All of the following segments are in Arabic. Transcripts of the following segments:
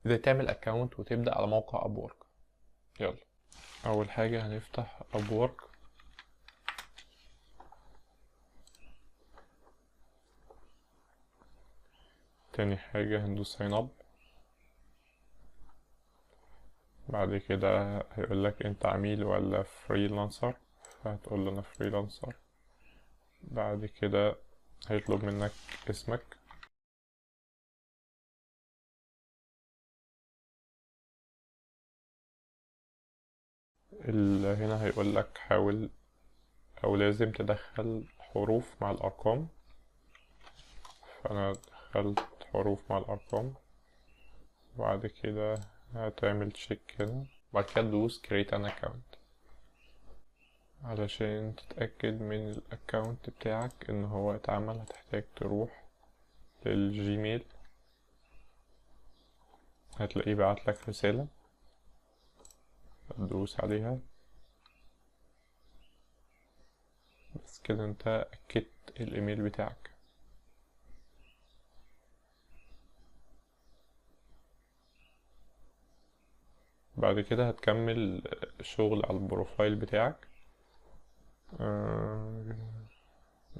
ازاي تعمل اكونت وتبدأ على موقع ابورك. يلا، اول حاجة هنفتح ابورك. تاني حاجة هندوس ساين اب. بعد كده هيقولك انت عميل ولا فريلانسر، فهتقول له انا فريلانسر. بعد كده هيطلب منك اسمك. هنا هيقولك حاول او لازم تدخل حروف مع الارقام، فانا دخلت حروف مع الارقام. وبعد كده هتعمل تشيك هنا، وبعد كده تدوس create an account علشان تتأكد من الاكونت بتاعك ان هو اتعمل. هتحتاج تروح للجيميل، هتلاقيه بعتلك رسالة، هتدوس عليها. بس كده انت اكدت الايميل بتاعك. بعد كده هتكمل شغل على البروفايل بتاعك.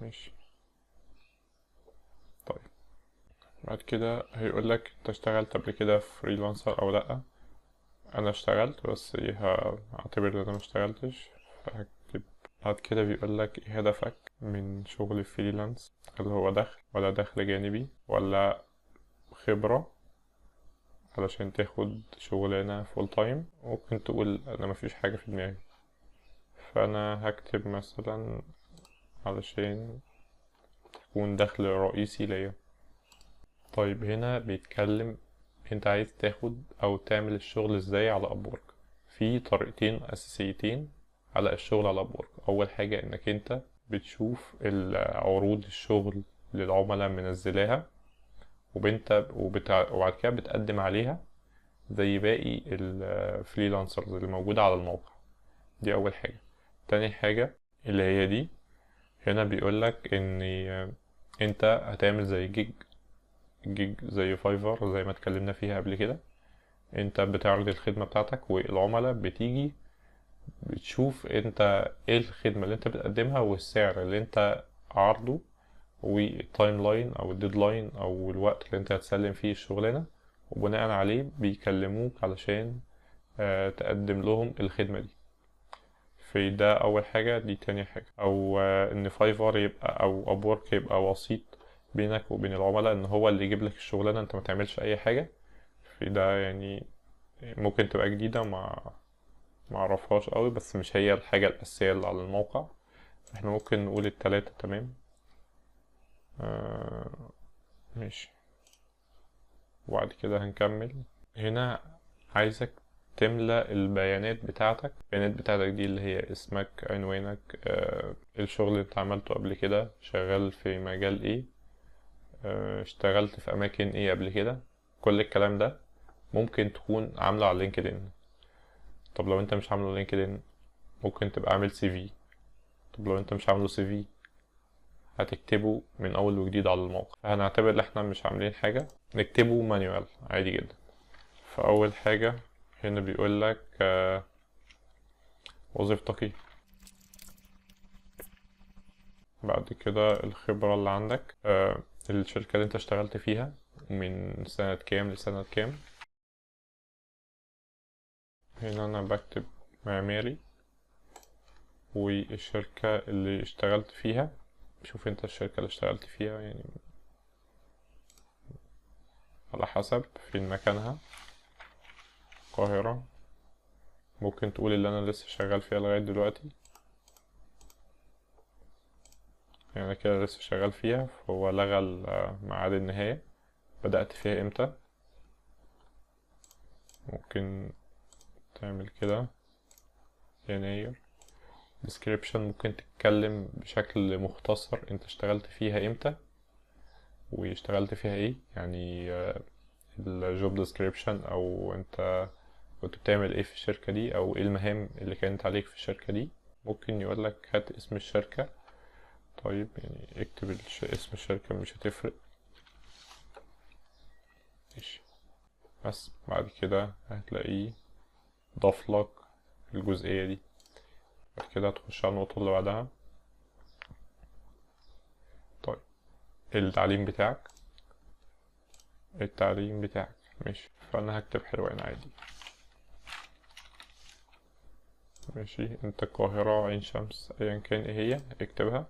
ماشي. طيب، بعد كده هيقولك انت اشتغلت قبل كده فريلانسر او لأ. انا اشتغلت، بس ايه، هعتبر ان انا مشتغلتش، فهكتب. بعد كده بيقولك ايه هدفك من شغل الفريلانس، هل هو دخل ولا دخل جانبي ولا خبرة علشان تاخد شغلانة فول تايم. ممكن تقول انا مفيش حاجة في دماغي، فانا هكتب مثلا علشان تكون دخل رئيسي ليا. طيب، هنا بيتكلم انت عايز تاخد او تعمل الشغل ازاي على ابورك. في طريقتين اساسيتين على الشغل على ابورك. اول حاجة انك انت بتشوف عروض الشغل للعملاء منزلاها، وبعد كده بتقدم عليها زي باقي الفريلانسرز اللي موجودة على الموقع. دي اول حاجة. تاني حاجة اللي هي دي، هنا بيقولك ان انت هتعمل زي جيج زي فايفر زي ما اتكلمنا فيها قبل كده. انت بتعرض الخدمة بتاعتك والعملاء بتيجي بتشوف انت ايه الخدمة اللي انت بتقدمها والسعر اللي انت عارضه والتايم لاين او الديدلاين او الوقت اللي انت هتسلم فيه الشغلانة، وبناء عليه بيكلموك علشان تقدم لهم الخدمة دي. في ده اول حاجة. دي تاني حاجة، او ان فايفر يبقى او ابورك يبقى وسيط بينك وبين العملاء، ان هو اللي يجيب لك الشغلانة، انت ما تعملش اي حاجة. في ده يعني ممكن تبقى جديدة، ما اعرفهاش قوي، بس مش هي الحاجة الأساسية اللي على الموقع. احنا ممكن نقول التلاتة. تمام. آه ماشي. وبعد كده هنكمل. هنا عايزك تملى البيانات بتاعتك دي، اللي هي اسمك، عنوانك، الشغل اللي انت عملته قبل كده، شغال في مجال ايه، اشتغلت في اماكن ايه قبل كده. كل الكلام ده ممكن تكون عامله على لينكدين. طب لو انت مش عامله لينكدين، ممكن تبقى عامل سي في. طب لو انت مش عامله سي في، هتكتبه من اول وجديد على الموقع. هنعتبر ان احنا مش عاملين حاجة، نكتبه مانيوال عادي جدا. فاول حاجة هنا بيقول لك وظيفتك ايه. بعد كده الخبرة اللي عندك، الشركة اللي انت اشتغلت فيها من سنة كام لسنة كام. هنا انا بكتب معماري، والشركة اللي اشتغلت فيها. شوف انت الشركة اللي اشتغلت فيها يعني على حسب فين مكانها. القاهرة. ممكن تقول اللي انا لسه شغال فيها لغاية دلوقتي، يعني أنا كده لسه شغال فيها، فهو لغى ميعاد النهاية. بدأت فيها امتى. ممكن تعمل كده يناير. description ممكن تتكلم بشكل مختصر انت اشتغلت فيها امتى واشتغلت فيها ايه، يعني الجوب description، او انت كنت بتعمل ايه في الشركة دي، او ايه المهام اللي كانت عليك في الشركة دي. ممكن يقولك هات اسم الشركة. طيب يعني اكتب اسم الشركة، مش هتفرق. ماشي. بس بعد كده هتلاقيه ضاف لك الجزئية دي. بعد كده هتخش على النقطة اللي بعدها. طيب التعليم بتاعك ماشي، فأنا هكتب حلوان عادي. ماشي، انت القاهرة، عين شمس، ايا كان ايه هي اكتبها.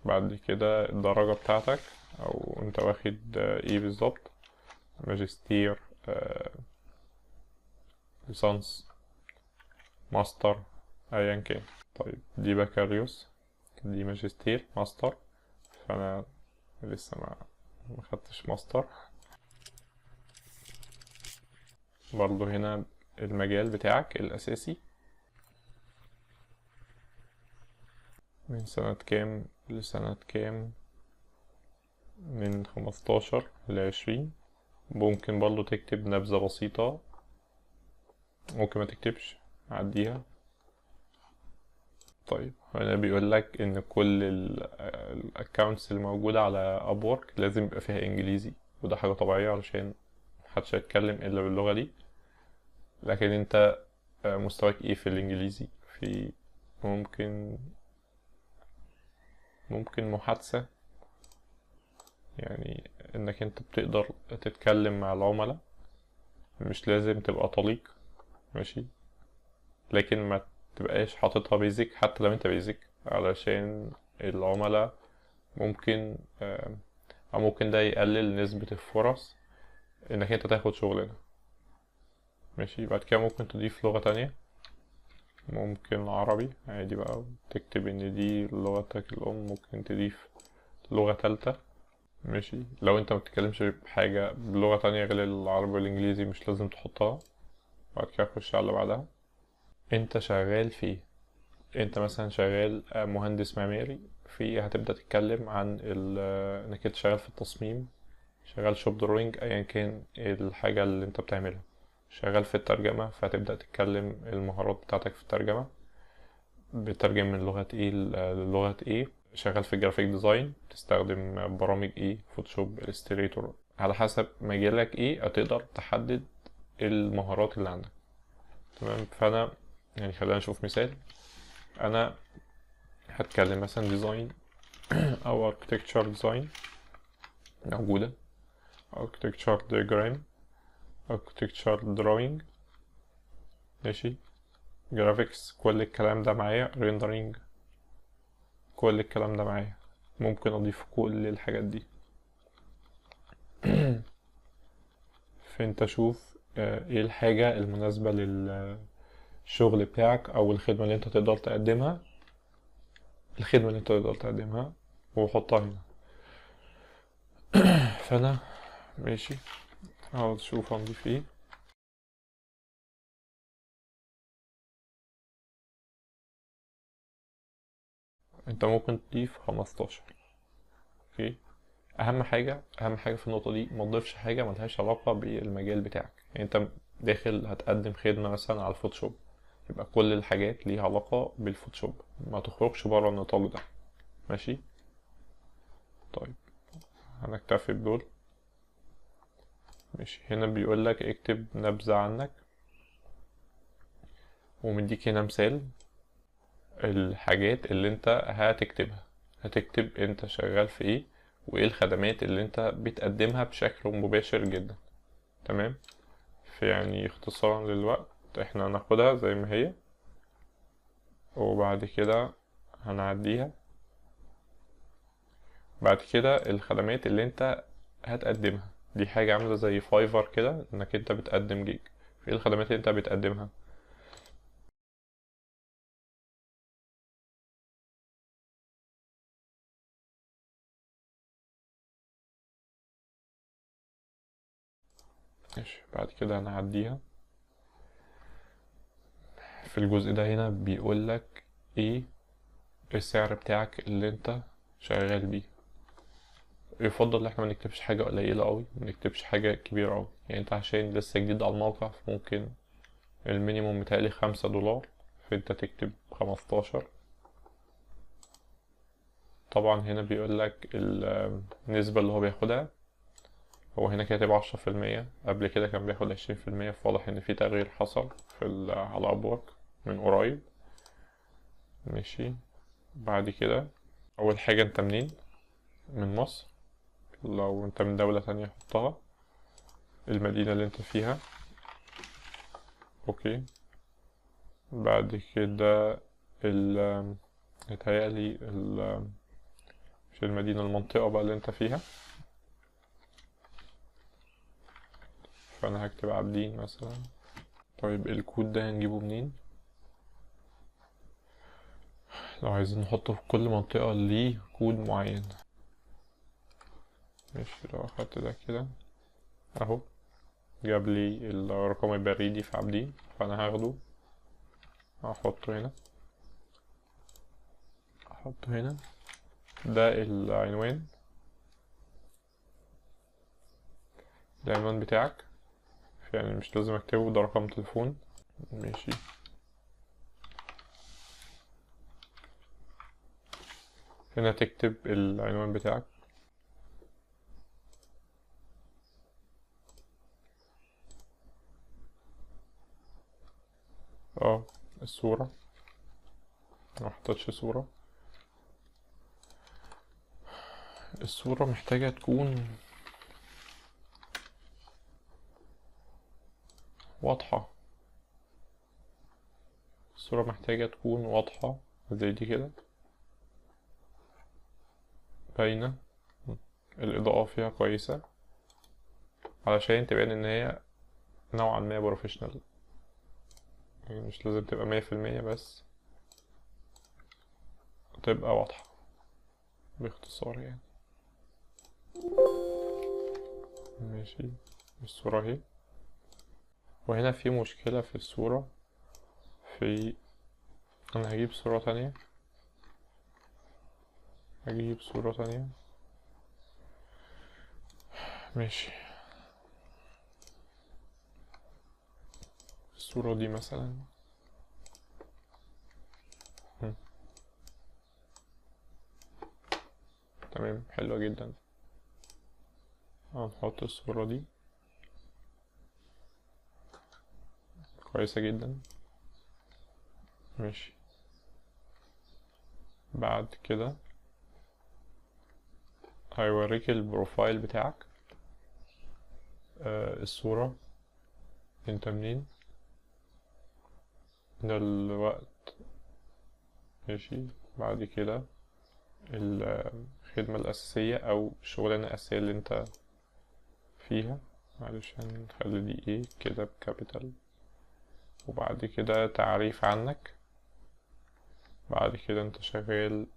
بعد كده الدرجة بتاعتك، او انت واخد ايه بالظبط، ماجستير، ليسانس، ماستر، ايا كان. طيب دي بكالوريوس، دي ماجستير، ماستر، فانا لسه ما خدتش ماستر. برضو هنا المجال بتاعك الاساسي من سنة كام لسنة كام، من 15 ل20. ممكن برضو تكتب نبذة بسيطة، ممكن ما تكتبش، عديها. طيب هنا بيقول لك ان كل الاكونتس اللي موجودة على ابورك لازم يبقى فيها انجليزي، وده حاجة طبيعية علشان محدش هيتكلم الا باللغة دي. لكن انت مستواك ايه في الانجليزي؟ في ممكن محادثة، يعني انك انت بتقدر تتكلم مع العملاء، مش لازم تبقى طليق، ماشي، لكن ما تبقاش حاططها بيزك حتى لو انت بيزك، علشان العملاء ممكن او ممكن ده يقلل نسبة الفرص انك انت تاخد شغلنا. ماشي، بعد كده ممكن تضيف لغة تانية، ممكن عربي عادي بقى، تكتب ان دي لغتك الام. ممكن تضيف لغة تالتة، ماشي، لو انت متتكلمش بحاجة بلغة تانية غير العربي والانجليزي مش لازم تحطها. بعد كده خش على اللي بعدها. انت شغال في ايه؟ انت مثلا شغال مهندس معماري، في هتبدأ تتكلم عن انك انت شغال في التصميم، شغال شوب دروينج، ايا كان الحاجة اللي انت بتعملها. شغال في الترجمة، فهتبدأ تتكلم المهارات بتاعتك في الترجمة، بتترجم من لغة ايه للغة ايه. شغال في الجرافيك ديزاين، بتستخدم برامج ايه، فوتوشوب، الستريتور، على حسب مجالك ايه هتقدر تحدد المهارات اللي عندك. تمام، فانا يعني خلينا نشوف مثال. انا هتكلم مثلا ديزاين او architecture design موجودة، architecture diagram، architecture drawing، ماشي، graphics، كل الكلام ده معايا، rendering، كل الكلام ده معايا. ممكن اضيف كل الحاجات دي. فانت شوف ايه الحاجة المناسبة للشغل بتاعك او الخدمة اللي انت تقدر تقدمها، وحطها هنا. فانا ماشي، هقعد اشوف هنضيف ايه. انت ممكن تضيف 15. اوكي، اهم حاجه في النقطه دي ما تضيفش حاجه ملهاش علاقه بالمجال بتاعك. يعني انت داخل هتقدم خدمه مثلا على الفوتوشوب، يبقى كل الحاجات ليها علاقه بالفوتوشوب، ما تخرجش بره النطاق ده. ماشي، طيب هنكتفي بدول. ماشي، هنا بيقول لك اكتب نبذه عنك، ومديك هنا مثال الحاجات اللي انت هتكتبها. هتكتب انت شغال في ايه، وايه الخدمات اللي انت بتقدمها بشكل مباشر جدا. تمام، في يعني اختصارا للوقت احنا هناخدها زي ما هي، وبعد كده هنعديها. بعد كده الخدمات اللي انت هتقدمها، دي حاجة عاملة زي فايفر كده، انك انت بتقدم جيج. ايه الخدمات اللي انت بتقدمها؟ ماشي، بعد كده هنعديها. في الجزء ده هنا بيقولك ايه السعر بتاعك اللي انت شغال بيه. يفضل ان احنا ما نكتبش حاجة قليلة قوي، ما نكتبش حاجة كبيرة قوي. يعني انت عشان لسه جديد على الموقع، فممكن المينيموم متهيألي $5، فانت تكتب 15. طبعا هنا بيقول لك النسبة اللي هو بياخدها، هو هنا كاتب 10%، قبل كده كان بياخد 20%، فواضح ان في تغيير حصل على ابورك من قريب. ماشي. بعد كده اول حاجة انت منين؟ من مصر. لو انت من دولة تانية حطها المدينة اللي انت فيها. اوكي. بعد كده يتهيألي مش المدينة، المنطقة بقى اللي انت فيها. فانا هكتب عابدين مثلا. طيب الكود ده هنجيبه منين؟ لو عايزين نحطه في كل منطقة ليه كود معين. ماشي، لو اخدت ده كده اهو جاب لي الرقم البريدي في عابدين، فانا هاخده احطه هنا. ده العنوان بتاعك، يعني مش لازم اكتبه، ده رقم تليفون. ماشي. هنا تكتب العنوان بتاعك. الصورة ما حطيتش صورة. الصورة محتاجة تكون واضحة. الصورة محتاجة تكون واضحة زي دي كده، باينة، الإضاءة فيها كويسة، علشان تبان إن هي نوعا ما بروفيشنال. يعني مش لازم تبقى 100%، بس تبقى واضحة باختصار يعني. ماشي. الصورة اهي. وهنا في مشكلة في الصورة. أنا هجيب صورة تانية. ماشي. الصورة دي مثلا. تمام، حلوة جدا. هنحط الصورة دي كويسة جدا. ماشي. بعد كده هيوريك البروفايل بتاعك. الصورة انت منين، ده الوقت. ماشي. بعد كده الخدمة الأساسية أو الشغلانة الأساسية اللي انت فيها. معلش هنخلي دي ايه كده بكابيتال. وبعد كده تعريف عنك. بعد كده انت شغال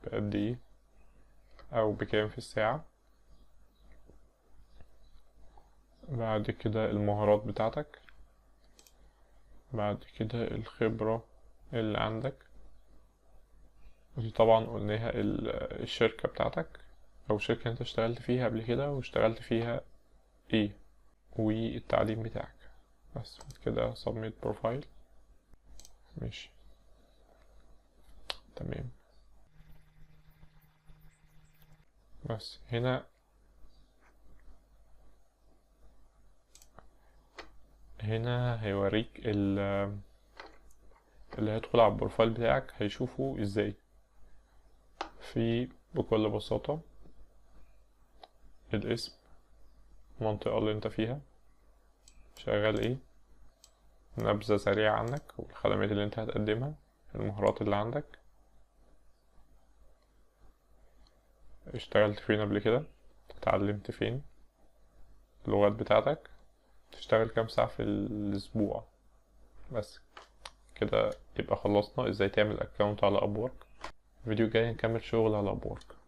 بقد ايه او بكام في الساعة. بعد كده المهارات بتاعتك. بعد كده الخبرة اللي عندك، ودي طبعا قلناها الشركة بتاعتك او شركة انت اشتغلت فيها قبل كده واشتغلت فيها ايه، والتعليم بتاعك. بس كده submit profile. ماشي. تمام. بس هنا هيوريك اللي هيدخل على البروفايل بتاعك هيشوفه ازاي. بكل بساطة الاسم، المنطقة اللي انت فيها، شغال ايه، نبذة سريعة عنك والخدمات اللي انت هتقدمها، المهارات اللي عندك، اشتغلت فين قبل كده، اتعلمت فين، اللغات بتاعتك، تشتغل كام ساعة في الأسبوع. بس كده يبقى خلصنا ازاي تعمل اكونت على ابورك. الفيديو الجاي نكمل شغل على ابورك.